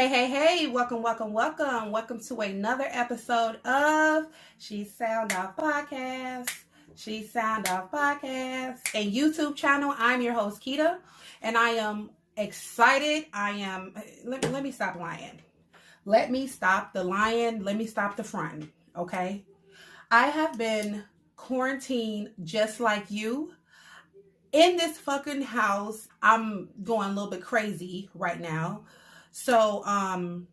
Hey, welcome to another episode of She Sound Off Podcast. A YouTube channel. I'm your host, Keita, and I am excited. Let me stop lying. Let me stop the lying. Let me stop the fronting, okay? I have been quarantined just like you in this fucking house. I'm going a little bit crazy right now. So I'm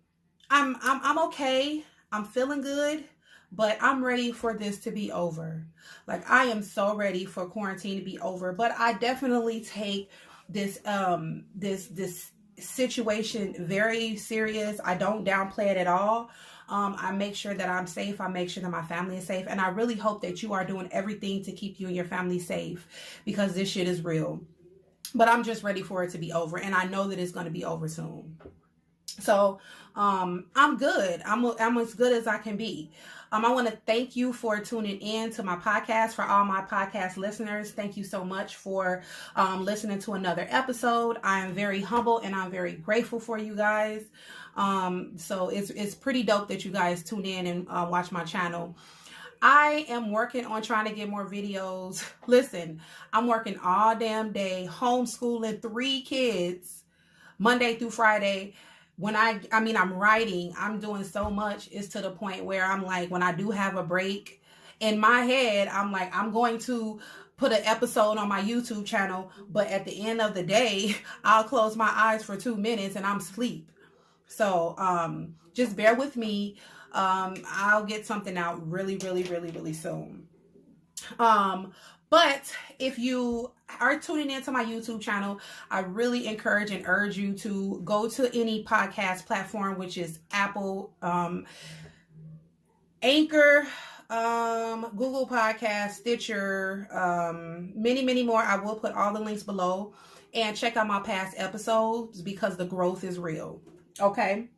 okay. I'm feeling good, but I'm ready for this to be over. Like, I am so ready for quarantine to be over, but I definitely take this this situation very serious. I don't downplay it at all. I make sure that I'm safe. I make sure that my family is safe. And I really hope that you are doing everything to keep you and your family safe, because this shit is real. But I'm just ready for it to be over. And I know that it's going to be over soon. So I'm good. I'm as good as I can be. I want to thank you for tuning in to my podcast. For all my podcast listeners, thank you so much for listening to another episode. I am very humble and I'm very grateful for you guys. So it's pretty dope that you guys tune in and watch my channel. I am working on trying to get more videos. Listen, I'm working all damn day, homeschooling 3 kids, Monday through Friday. When I'm writing, I'm doing so much. It's to the point where I'm like, when I do have a break in my head, I'm like, I'm going to put an episode on my YouTube channel. But at the end of the day, I'll close my eyes for 2 minutes and I'm asleep. So just bear with me. I'll get something out really soon. But if you are tuning into my YouTube channel, I really encourage and urge you to go to any podcast platform, which is Apple, Anchor, Google Podcast, Stitcher, many more. I will put all the links below, and check out my past episodes because the growth is real. Okay.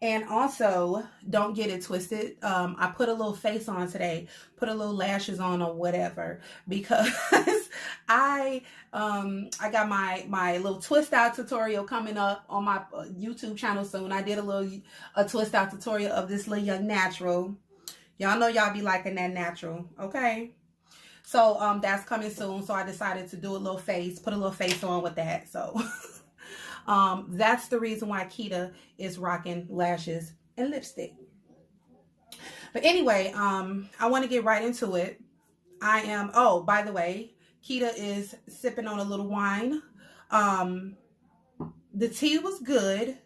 And also, don't get it twisted. I put a little face on today, put a little lashes on or whatever, because I got my little twist out tutorial coming up on my YouTube channel soon. I did a twist out tutorial of this little young natural. Y'all know y'all be liking that natural, okay? So that's coming soon. So I decided to do a little face, put a little face on with that. So. That's the reason why Keita is rocking lashes and lipstick. But anyway, I want to get right into it. By the way, Keita is sipping on a little wine. The tea was good.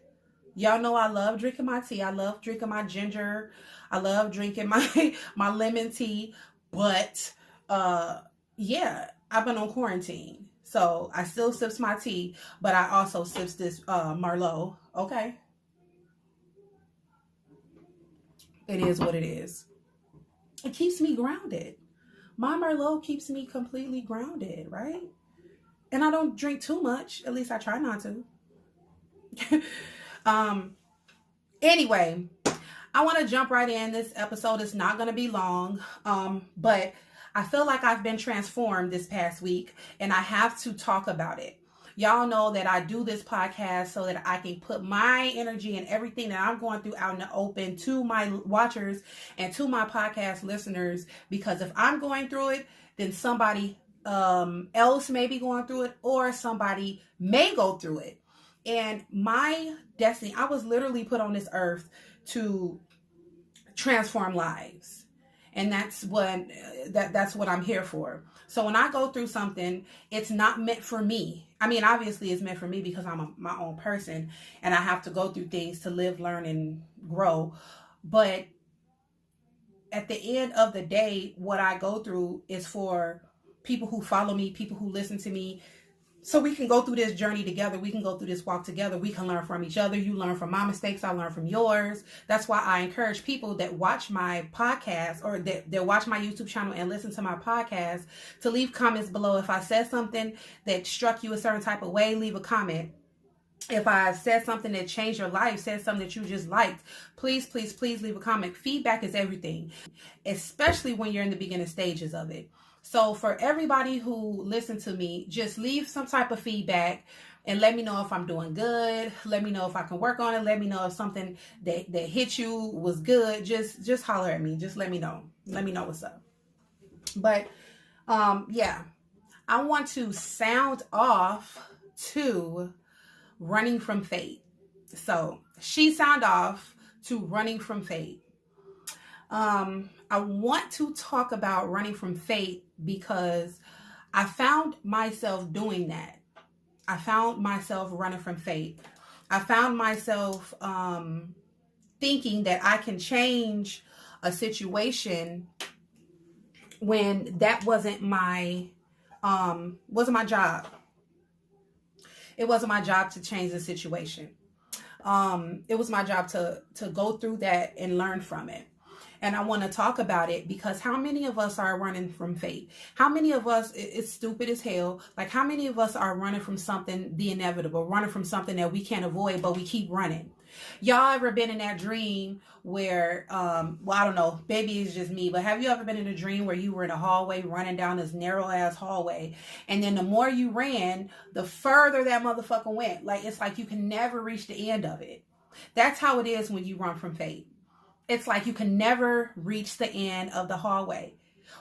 Y'all know I love drinking my tea. I love drinking my ginger. I love drinking my lemon tea. But, yeah, I've been on quarantine. So I still sips my tea, but I also sips this Merlot. Okay. It is what it is. It keeps me grounded. My Merlot keeps me completely grounded, right? And I don't drink too much. At least I try not to. Anyway, I want to jump right in. This episode is not going to be long, but I feel like I've been transformed this past week, and I have to talk about it. Y'all know that I do this podcast so that I can put my energy and everything that I'm going through out in the open to my watchers and to my podcast listeners, because if I'm going through it, then somebody else may be going through it, or somebody may go through it. And my destiny, I was literally put on this earth to transform lives. And that's what I'm here for. So when I go through something, it's not meant for me. I mean, obviously it's meant for me because I'm my own person and I have to go through things to live, learn, and grow. But at the end of the day, what I go through is for people who follow me, people who listen to me, so we can go through this journey together. We can go through this walk together. We can learn from each other. You learn from my mistakes. I learn from yours. That's why I encourage people that watch my podcast or that watch my YouTube channel and listen to my podcast to leave comments below. If I said something that struck you a certain type of way, leave a comment. If I said something that changed your life, said something that you just liked, please leave a comment. Feedback is everything, especially when you're in the beginning stages of it. So for everybody who listened to me, just leave some type of feedback and let me know if I'm doing good. Let me know if I can work on it. Let me know if something that hit you was good. Just holler at me. Just let me know. Let me know what's up. But yeah, I want to sound off to Running from Fate. So she sound off to Running from Fate. I want to talk about running from fate because I found myself doing that. I found myself running from fate. I found myself thinking that I can change a situation when that wasn't my job. It wasn't my job to change the situation. It was my job to go through that and learn from it. And I want to talk about it because how many of us are running from fate? How many of us, it's stupid as hell, like how many of us are running from something, the inevitable, running from something that we can't avoid, but we keep running? Y'all ever been in that dream where, well, I don't know, maybe it's just me, but have you ever been in a dream where you were in a hallway running down this narrow ass hallway, and then the more you ran, the further that motherfucker went? Like, it's like you can never reach the end of it. That's how it is when you run from fate. It's like you can never reach the end of the hallway.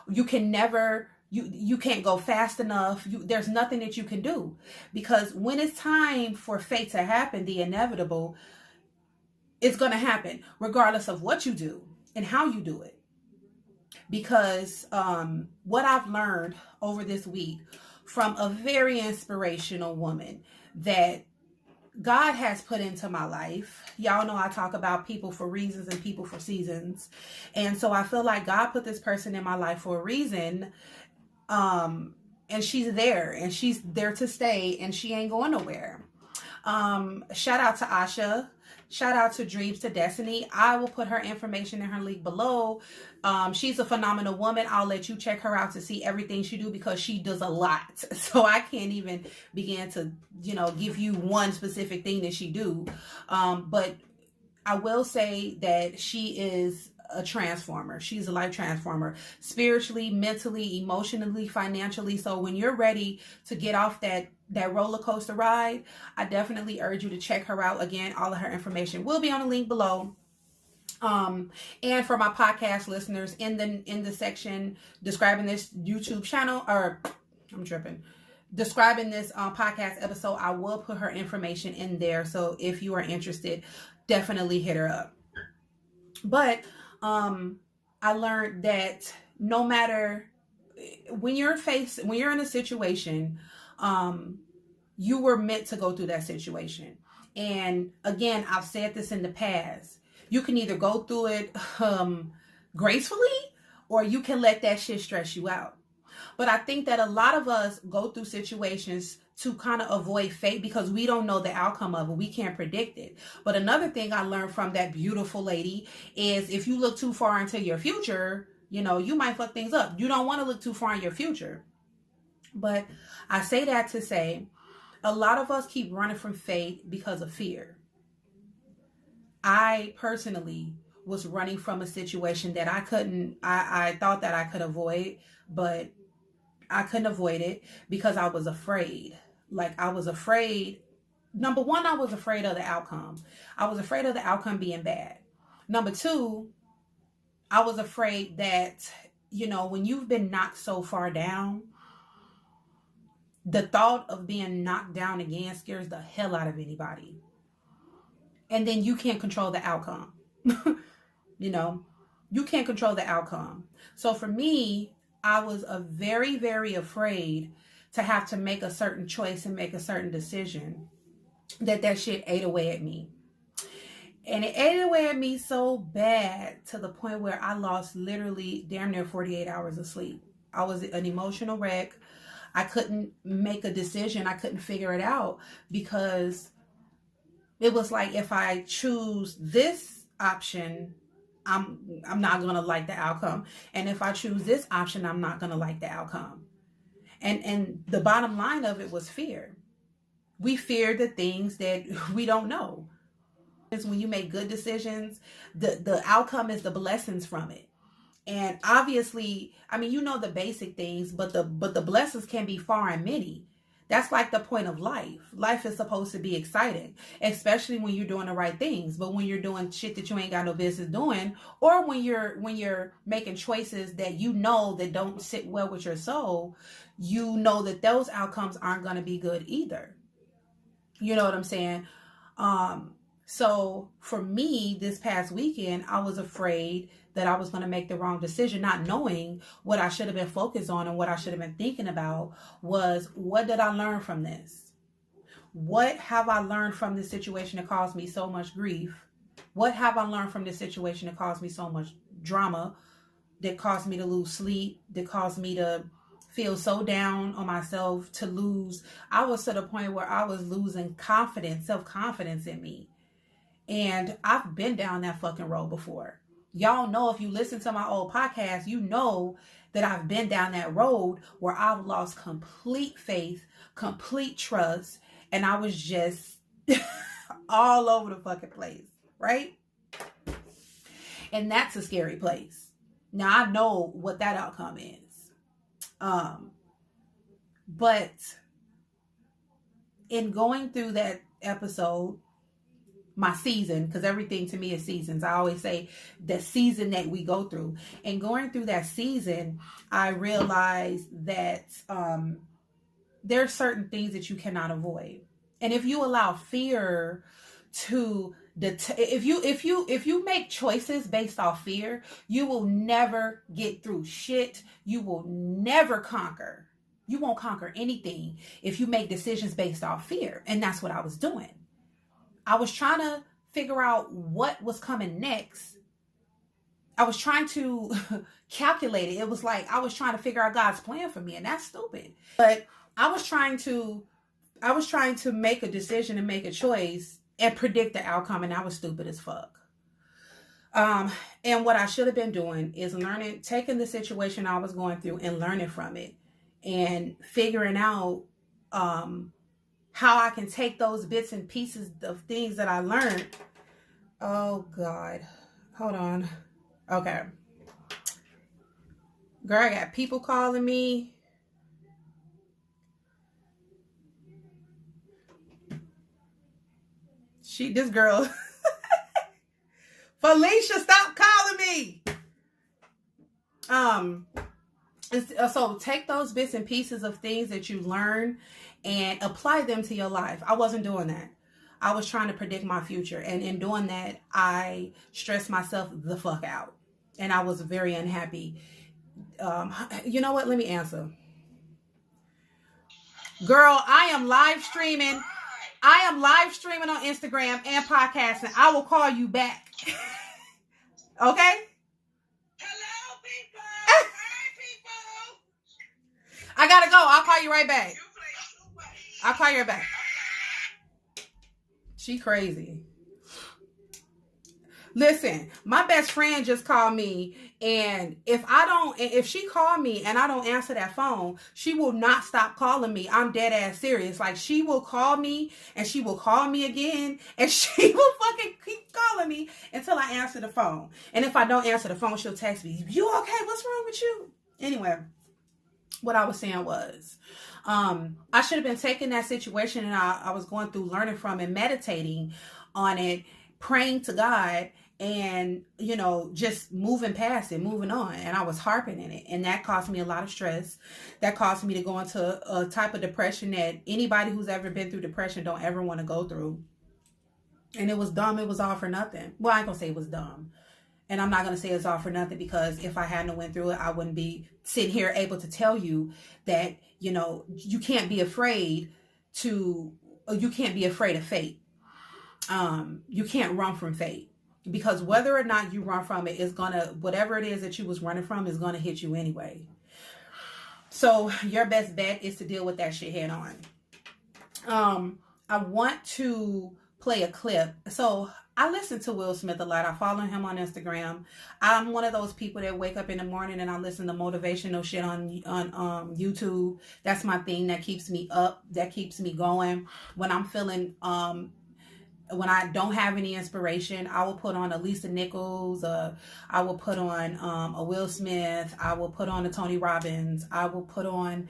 You can never, you can't go fast enough. There's nothing that you can do, because when it's time for fate to happen, the inevitable, it's going to happen regardless of what you do and how you do it. Because what I've learned over this week from a very inspirational woman that God has put into my life. Y'all know I talk about people for reasons and people for seasons. And so I feel like God put this person in my life for a reason. And she's there to stay, and she ain't going nowhere. Shout out to Asha. Shout out to Dreams to Destiny. I will put her information in her link below. She's a phenomenal woman. I'll let you check her out to see everything she do, because she does a lot. So I can't even begin to, give you one specific thing that she do. But I will say that she is a transformer. She's a life transformer, spiritually, mentally, emotionally, financially. So when you're ready to get off that roller coaster ride, I definitely urge you to check her out. Again, all of her information will be on the link below. And for my podcast listeners, in the section describing this YouTube channel, or I'm tripping, describing this podcast episode, I will put her information in there. So if you are interested, definitely hit her up. But I learned that no matter when you're in a situation, you were meant to go through that situation. And again, I've said this in the past. You can either go through it gracefully, or you can let that shit stress you out. But I think that a lot of us go through situations to kind of avoid fate because we don't know the outcome of it. We can't predict it. But another thing I learned from that beautiful lady is if you look too far into your future, you might fuck things up. You don't want to look too far in your future. But I say that to say, a lot of us keep running from fate because of fear. I personally was running from a situation that I thought that I could avoid, but I couldn't avoid it because I was afraid. Like, I was afraid. Number one, I was afraid of the outcome. I was afraid of the outcome being bad. Number two, I was afraid that, when you've been knocked so far down, the thought of being knocked down again scares the hell out of anybody. And then you can't control the outcome. You can't control the outcome. So for me, I was very, very afraid to have to make a certain choice and make a certain decision, that shit ate away at me. And it ate away at me so bad to the point where I lost literally damn near 48 hours of sleep. I was an emotional wreck. I couldn't make a decision. I couldn't figure it out because it was like, if I choose this option, I'm not going to like the outcome. And if I choose this option, I'm not going to like the outcome. And the bottom line of it was fear. We fear the things that we don't know. It's when you make good decisions, the outcome is the blessings from it. And obviously, I mean, you know the basic things, but the blessings can be far and many. That's like the point of life. Life is supposed to be exciting, especially when you're doing the right things. But when you're doing shit that you ain't got no business doing, or when you're making choices that you know that don't sit well with your soul, you know that those outcomes aren't going to be good either. You know what I'm saying? So for me, this past weekend, I was afraid that I was going to make the wrong decision, not knowing what I should have been focused on, and what I should have been thinking about was, what did I learn from this? What have I learned from this situation that caused me so much grief? What have I learned from this situation that caused me so much drama, that caused me to lose sleep, that caused me to feel so down on myself, to lose, I was to the point where I was losing confidence, self-confidence in me. And I've been down that fucking road before. Y'all know, if you listen to my old podcast, you know that I've been down that road where I've lost complete faith, complete trust, and I was just all over the fucking place, right? And that's a scary place. Now I know what that outcome is. But in going through that episode, my season, because everything to me is seasons. I always say the season that we go through. And going through that season, I realized that there are certain things that you cannot avoid. And if you allow fear to if you make choices based off fear, you will never get through shit. You will never conquer. You won't conquer anything if you make decisions based off fear. And that's what I was doing. I was trying to figure out what was coming next. I was trying to calculate it. It was like I was trying to figure out God's plan for me, and that's stupid. But I was trying to make a decision and make a choice and predict the outcome, and I was stupid as fuck. And what I should have been doing is taking the situation I was going through and learning from it, and figuring out how I can take those bits and pieces of things that I learned. Oh God, hold on. Okay. Girl, I got people calling me. This girl. Felicia, stop calling me. So take those bits and pieces of things that you learn and apply them to your life. I wasn't doing that. I was trying to predict my future. And in doing that, I stressed myself the fuck out. And I was very unhappy. You know what? Let me answer. Girl, I am live streaming. I am live streaming on Instagram and podcasting. I will call you back. Okay? Hello, people. Hi, people. I gotta go. I'll call you right back. I'll call you right back. She crazy. Listen, my best friend just called me, and if she called me and I don't answer that phone, she will not stop calling me. I'm dead ass serious. Like, she will call me and she will call me again, and she will fucking keep calling me until I answer the phone. And if I don't answer the phone, she'll text me, "You okay? What's wrong with you?" Anyway, what I was saying was, I should have been taking that situation and I was going through, learning from and meditating on it, praying to God, and, you know, just moving past it, moving on. And I was harping in it. And that caused me a lot of stress. That caused me to go into a type of depression that anybody who's ever been through depression don't ever want to go through. And it was dumb. It was all for nothing. Well, I ain't gonna say it was dumb. And I'm not going to say it's all for nothing, because if I hadn't went through it, I wouldn't be sitting here able to tell you that, you know, you can't be afraid of fate. You can't run from fate, because whether or not you run from it is whatever it is that you was running from is going to hit you anyway. So your best bet is to deal with that shit head on. I want to play a clip. So I listen to Will Smith a lot. I follow him on Instagram. I'm one of those people that wake up in the morning and I listen to motivational shit on YouTube. That's my thing. That keeps me up. That keeps me going. When I'm feeling when I don't have any inspiration, I will put on a Lisa Nichols, I will put on a Will Smith, I will put on a Tony Robbins, I will put on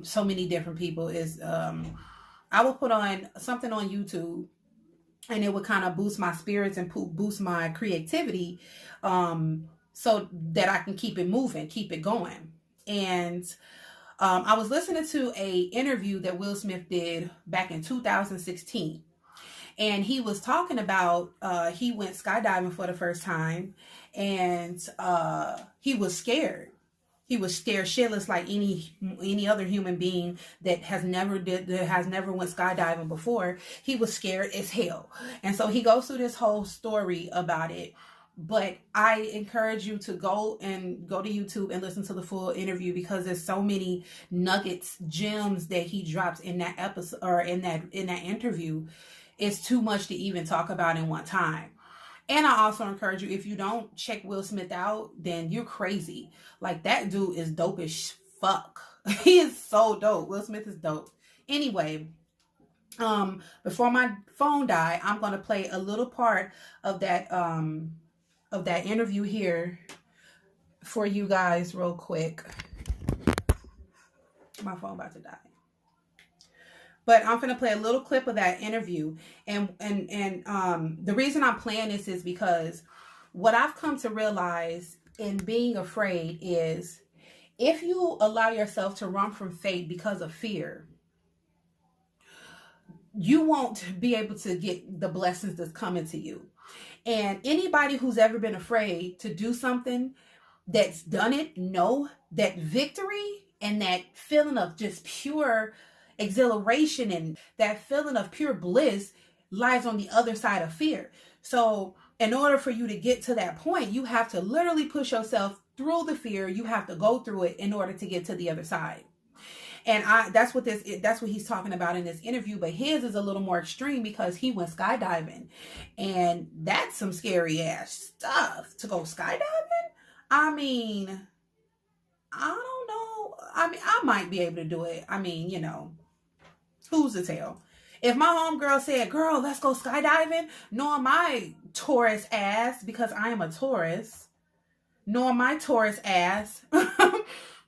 so many different people. I will put on something on YouTube, and it would kind of boost my spirits and boost my creativity, so that I can keep it moving, keep it going. And I was listening to a interview that Will Smith did back in 2016. And he was talking about he went skydiving for the first time, and he was scared. He was scared shitless like any other human being that has never went skydiving before. He was scared as hell. And so he goes through this whole story about it. But I encourage you to go to YouTube and listen to the full interview, because there's so many nuggets, gems that he drops in that episode, or in that interview. It's too much to even talk about in one time. And I also encourage you, if you don't check Will Smith out, then you're crazy. Like, that dude is dope as fuck. He is so dope. Will Smith is dope. Anyway, before my phone die, I'm gonna play a little part of that interview here for you guys real quick. My phone about to die. But I'm going to play a little clip of that interview. And the reason I'm playing this is because what I've come to realize in being afraid is, if you allow yourself to run from fate because of fear, you won't be able to get the blessings that's coming to you. And anybody who's ever been afraid to do something, that's done it, know that victory and that feeling of just pure exhilaration and that feeling of pure bliss lies on the other side of fear. So in order for you to get to that point, you have to literally push yourself through the fear. You have to go through it in order to get to the other side. And that's what he's talking about in this interview. But his is a little more extreme, because he went skydiving, and that's some scary ass stuff to go skydiving. I mean, I don't know. I mean, I might be able to do it. I mean, who's to tell? If my homegirl said, girl, let's go skydiving, knowing my Taurus ass, because I am a Taurus, knowing my Taurus ass,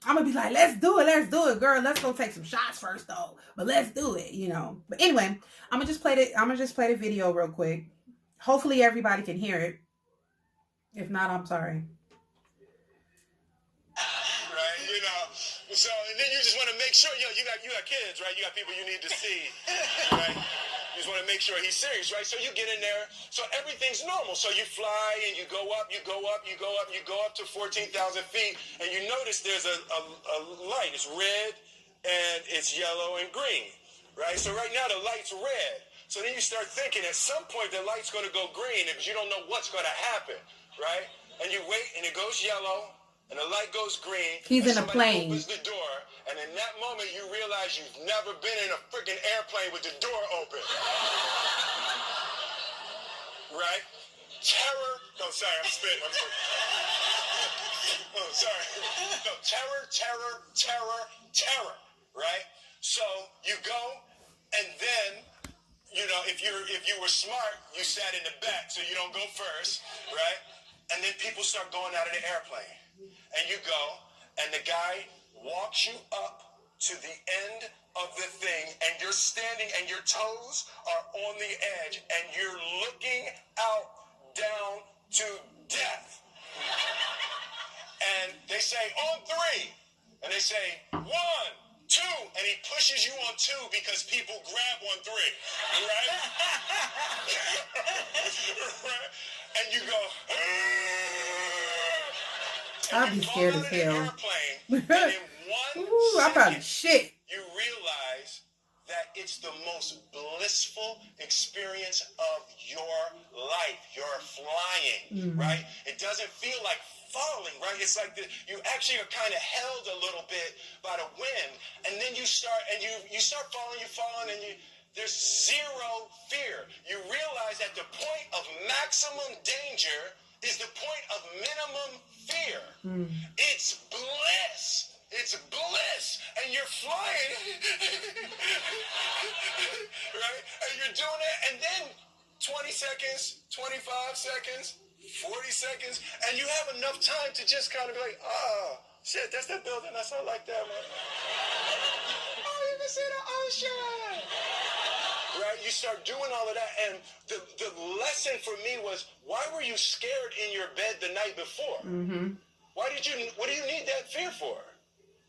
I'm going to be like, let's do it, girl. Let's go take some shots first, though. But let's do it, But anyway, I'm going to just play the video real quick. Hopefully everybody can hear it. If not, I'm sorry. So, and then you just want to make sure, you got kids, right? You got people you need to see, right? You just want to make sure he's serious, right? So you get in there, so everything's normal. So you fly and you go up to 14,000 feet, and you notice there's a light. It's red and it's yellow and green, right? So right now the light's red. So then you start thinking at some point the light's going to go green, because you don't know what's going to happen, right? And you wait and it goes yellow. And the light goes green. He's in a plane. Opens the door, and in that moment, you realize you've never been in a freaking airplane with the door open. Right? Terror. No, sorry, I'm spitting. Oh, sorry. No, terror. Right? So you go, and then, if you were smart, you sat in the back, so you don't go first, right? And then people start going out of the airplane. And you go, and the guy walks you up to the end of the thing, and you're standing, and your toes are on the edge, and you're looking out down to death. And they say, on 3. And they say, 1, 2, and he pushes you on 2 because people grab on 3, right? Right? And you go, I'd be scared as hell. And in Ooh, I probably shit. You realize that it's the most blissful experience of your life. You're flying, right? It doesn't feel like falling, right? It's like you actually are kind of held a little bit by the wind, and then you start falling, and there's zero fear. You realize that the point of maximum danger is the point of minimum fear. It's bliss. It's bliss. And you're flying. Right? And you're doing it. And then 20 seconds, 25 seconds, 40 seconds, and you have enough time to just kind of be like, oh, shit, that's that building. That's not like that, man. Oh, you can see the ocean. Right? You start doing all of that, and the lesson for me was, why were you scared in your bed the night before? Mm-hmm. What do you need that fear for?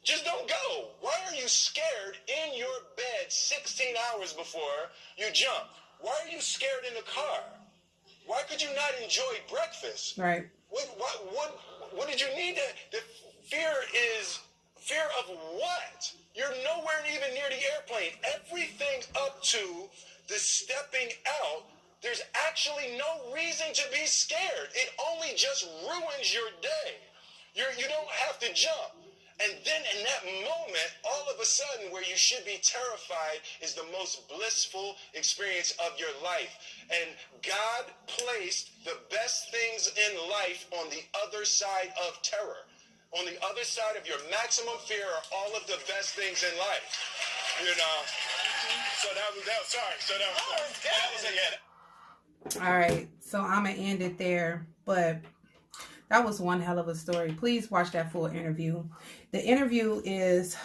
Just don't go. Why are you scared in your bed 16 hours before you jump? Why are you scared in the car? Why could you not enjoy breakfast? Right. What did you need that? The fear is fear of what? You're nowhere even near the airplane. Everything up to the stepping out, there's actually no reason to be scared. It only just ruins your day. You don't have to jump. And then in that moment, all of a sudden, where you should be terrified is the most blissful experience of your life. And God placed the best things in life on the other side of terror. On the other side of your maximum fear are all of the best things in life. You know? So that was it. All right. So I'm going to end it there. But that was one hell of a story. Please watch that full interview. The interview is,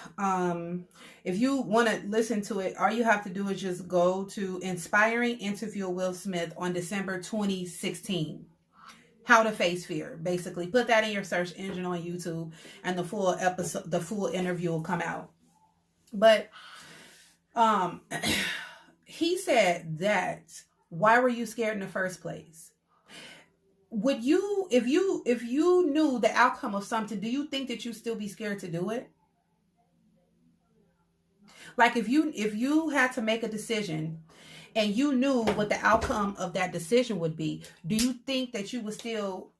if you want to listen to it, all you have to do is just go to Inspiring Interview Will Smith on December 2016. How to Face Fear. Basically, put that in your search engine on YouTube, and the full interview will come out. But he said that, why were you scared in the first place? Would you, if you knew the outcome of something, do you think that you'd still be scared to do it? Like if you had to make a decision and you knew what the outcome of that decision would be, do you think that you would still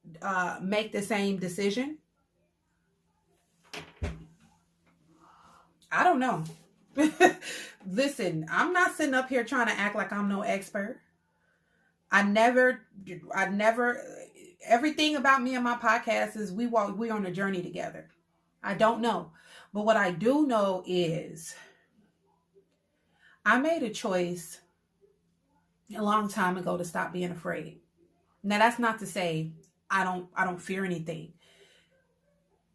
make the same decision? I don't know. Listen, I'm not sitting up here trying to act like I'm no expert. I never, everything about me and my podcast is we're on a journey together. I don't know. But what I do know is I made a choice a long time ago to stop being afraid. Now that's not to say I don't fear anything.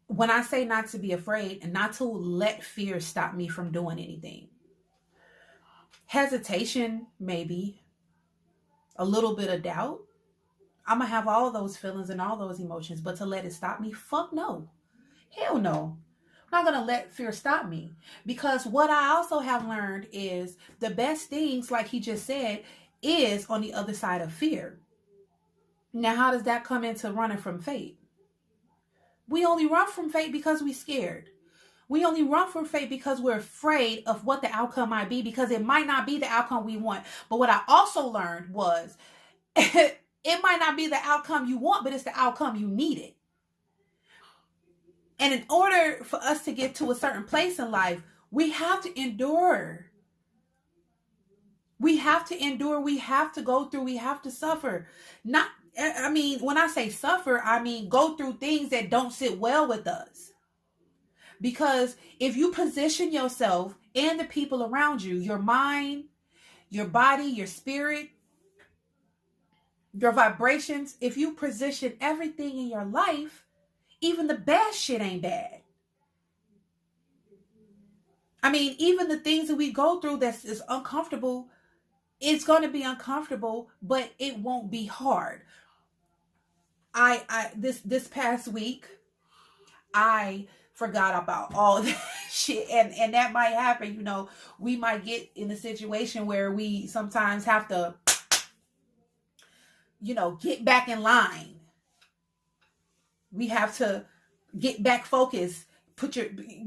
When I say not to be afraid and not to let fear stop me from doing anything. Hesitation, maybe. A little bit of doubt. I'm going to have all those feelings and all those emotions, but to let it stop me? Fuck no. Hell no. I'm not going to let fear stop me. Because what I also have learned is the best things, like he just said, is on the other side of fear. Now, how does that come into running from fate? We only run from fate because we're scared. We only run from fate because we're afraid of what the outcome might be, because it might not be the outcome we want. But what I also learned was it might not be the outcome you want, but it's the outcome you needed. And in order for us to get to a certain place in life, we have to endure. We have to endure. We have to go through. We have to suffer. When I say suffer, I mean go through things that don't sit well with us. Because if you position yourself and the people around you, your mind, your body, your spirit, your vibrations, if you position everything in your life, even the bad shit ain't bad. I mean, even the things that we go through that is uncomfortable, it's going to be uncomfortable, but it won't be hard. This past week, I forgot about all that shit, and that might happen. You know, we might get in a situation where we sometimes have to, get back in line. We have to get back focused,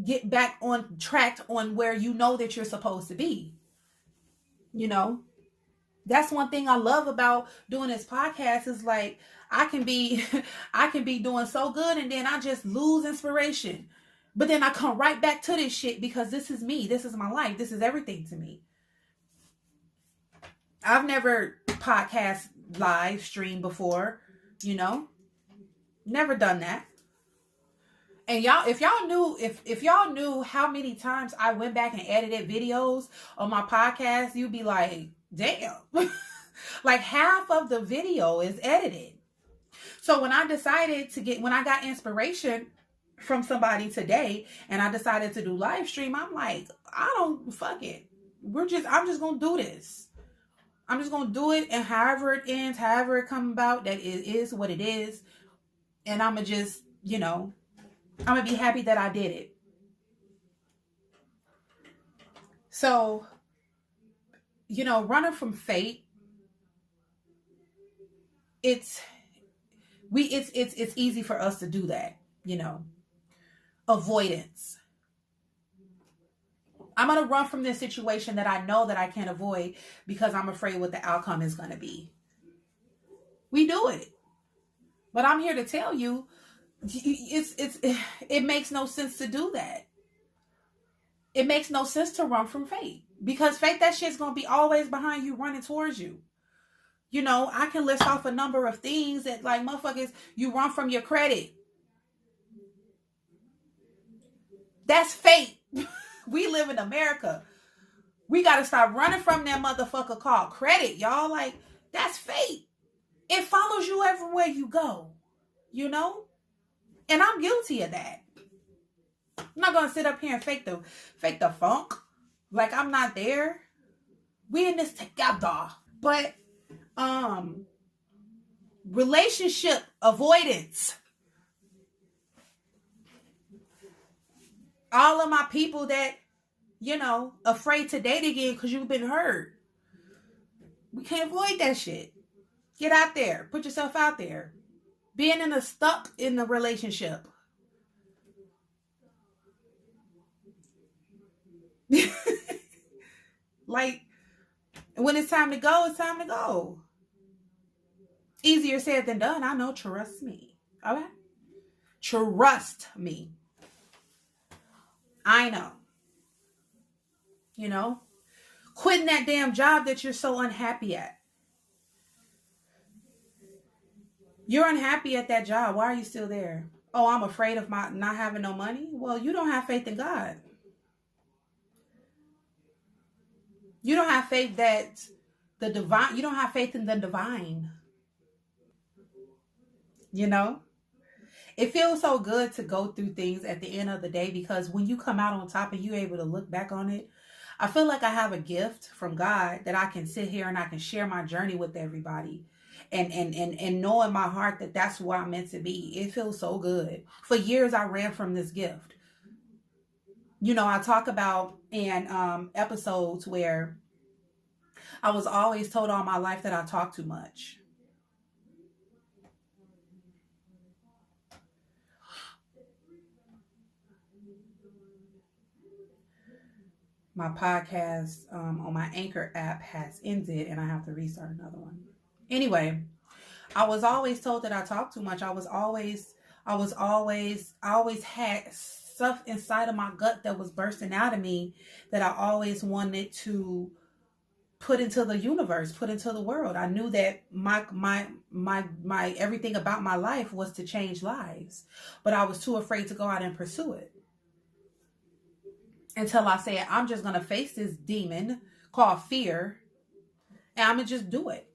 get back on track on where you know that you're supposed to be. That's one thing I love about doing this podcast is like I can be doing so good and then I just lose inspiration. But then I come right back to this shit because this is me. This is my life. This is everything to me. I've never podcast live streamed before, never done that. And y'all, if y'all knew how many times I went back and edited videos on my podcast, you'd be like, damn, Like half of the video is edited. So when I got inspiration from somebody today and I decided to do live stream, I'm like, fuck it. I'm just going to do this. I'm just going to do it. And however it ends, however it comes about, that it is what it is. And I'm going to just, I'm going to be happy that I did it. So, running from fate, it's easy for us to do that, avoidance. I'm going to run from this situation that I know that I can't avoid because I'm afraid what the outcome is going to be. We do it. But I'm here to tell you, it makes no sense to do that. It makes no sense to run from fate because fate, that shit's going to be always behind you, running towards you. I can list off a number of things that, like, motherfuckers, you run from your credit. That's fate. We live in America. We got to stop running from that motherfucker called credit, y'all. Like, that's fate. It follows you everywhere you go, And I'm guilty of that. I'm not going to sit up here and fake the funk. Like I'm not there. We in this together. But, relationship avoidance. All of my people that, afraid to date again because you've been hurt. We can't avoid that shit. Get out there. Put yourself out there. Being stuck in the relationship. Like, when it's time to go, it's time to go. Easier said than done. I know. Trust me. Okay? Trust me. I know. Quitting that damn job that you're so unhappy at. You're unhappy at that job. Why are you still there? Oh, I'm afraid of my not having no money. Well, you don't have faith in God. You don't have faith that the divine, you don't have faith in the divine. It feels so good to go through things at the end of the day because when you come out on top and you're able to look back on it, I feel like I have a gift from God that I can sit here and I can share my journey with everybody and know in my heart that that's what I'm meant to be. It feels so good. For years, I ran from this gift. I talk about in episodes where I was always told all my life that I talk too much. My podcast on my Anchor app has ended and I have to restart another one. Anyway, I was always told that I talk too much. I always had stuff inside of my gut that was bursting out of me that I always wanted to put into the universe, put into the world. I knew that my everything about my life was to change lives, but I was too afraid to go out and pursue it. Until I said, I'm just going to face this demon called fear and I'm going to just do it.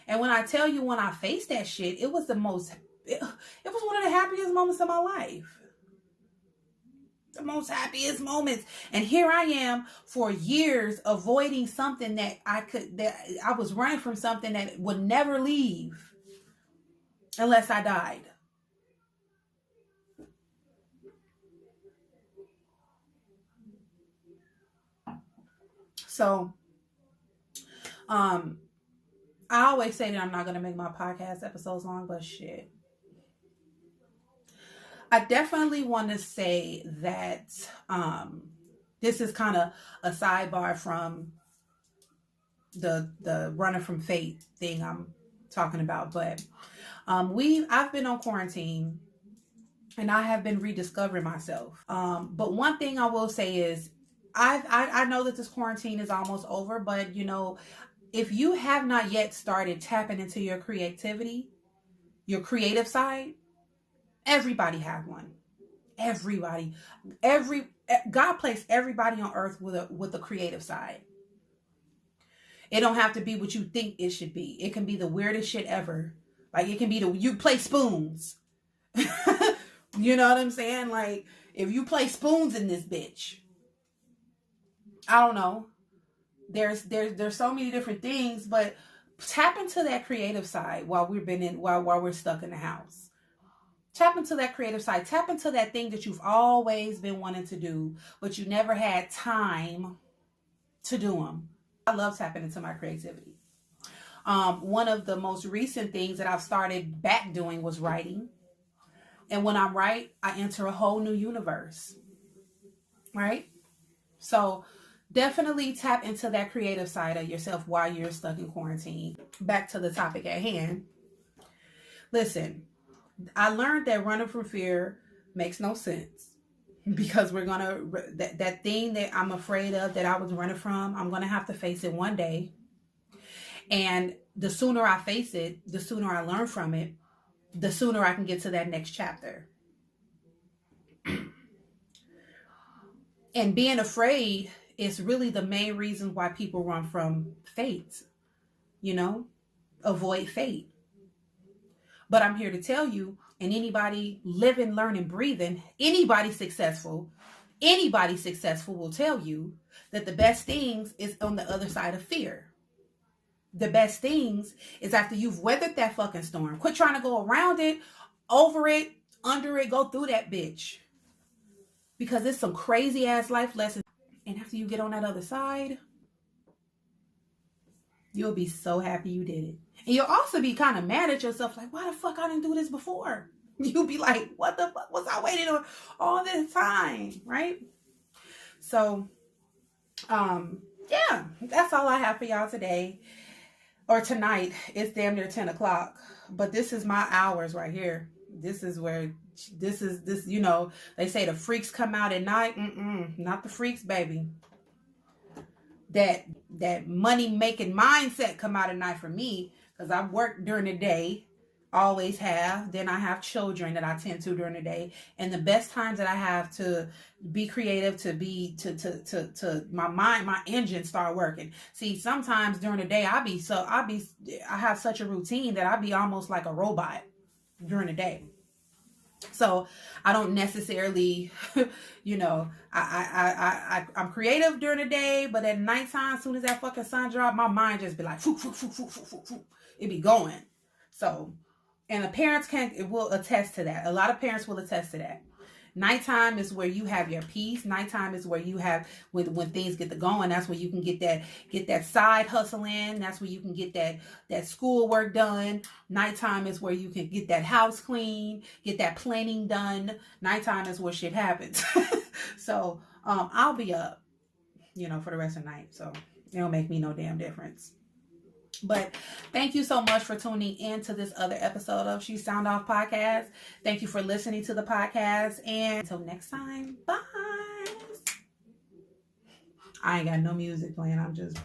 And when I tell you, when I faced that shit, it was it was one of the happiest moments of my life. The most happiest moments. And here I am for years avoiding something that I was running from something that would never leave unless I died. So, I always say that I'm not going to make my podcast episodes long, but shit. I definitely want to say that this is kind of a sidebar from the running from fate thing I'm talking about, but I've been on quarantine and I have been rediscovering myself. But one thing I will say is I know that this quarantine is almost over, but if you have not yet started tapping into your creativity, your creative side, everybody have one. Everybody, God placed everybody on earth with a creative side. It don't have to be what you think it should be. It can be the weirdest shit ever. Like, it can be you play spoons. You know what I'm saying? Like, if you play spoons in this bitch, I don't know. There's so many different things, but tap into that creative side while we're stuck in the house. Tap into that creative side. Tap into that thing that you've always been wanting to do, but you never had time to do them. I love tapping into my creativity. One of the most recent things that I've started back doing was writing. And when I write, I enter a whole new universe. Right? So definitely tap into that creative side of yourself while you're stuck in quarantine. Back to the topic at hand. Listen, I learned that running from fear makes no sense, because that thing that I'm afraid of, that I was running from, I'm going to have to face it one day. And the sooner I face it, the sooner I learn from it, the sooner I can get to that next chapter. And being afraid is really the main reason why people run from fate, avoid fate. But I'm here to tell you, and anybody living, learning, breathing, anybody successful will tell you that the best things is on the other side of fear. The best things is after you've weathered that fucking storm. Quit trying to go around it, over it, under it, go through that bitch. Because it's some crazy ass life lessons. And after you get on that other side, you'll be so happy you did it. And you'll also be kind of mad at yourself, like, why the fuck I didn't do this before? You'll be like, what the fuck was I waiting on all this time, right? So, yeah, that's all I have for y'all today. Or tonight. It's damn near 10 o'clock. But this is my hours right here. This is, they say the freaks come out at night. Not the freaks, baby. That money-making mindset come out at night for me, because I work during the day, always have. Then I have children that I tend to during the day, and the best times that I have to be creative, to my mind, my engine start working. See, sometimes during the day I have such a routine that I be almost like a robot during the day. So I don't necessarily, I'm creative during the day, but at nighttime, as soon as that fucking sun drop, my mind just be like, it be going. So, and the parents will attest to that. A lot of parents will attest to that. Nighttime is where you have your peace. Nighttime is where you have, when things get to going, that's where you can get that side hustle in. That's where you can get that schoolwork done. Nighttime is where you can get that house clean, get that planning done. Nighttime is where shit happens. So, I'll be up, for the rest of the night. So it don't make me no damn difference. But thank you so much for tuning in to this other episode of She Sound Off Podcast. Thank you for listening to the podcast. And until next time, bye. I ain't got no music playing. I'm just...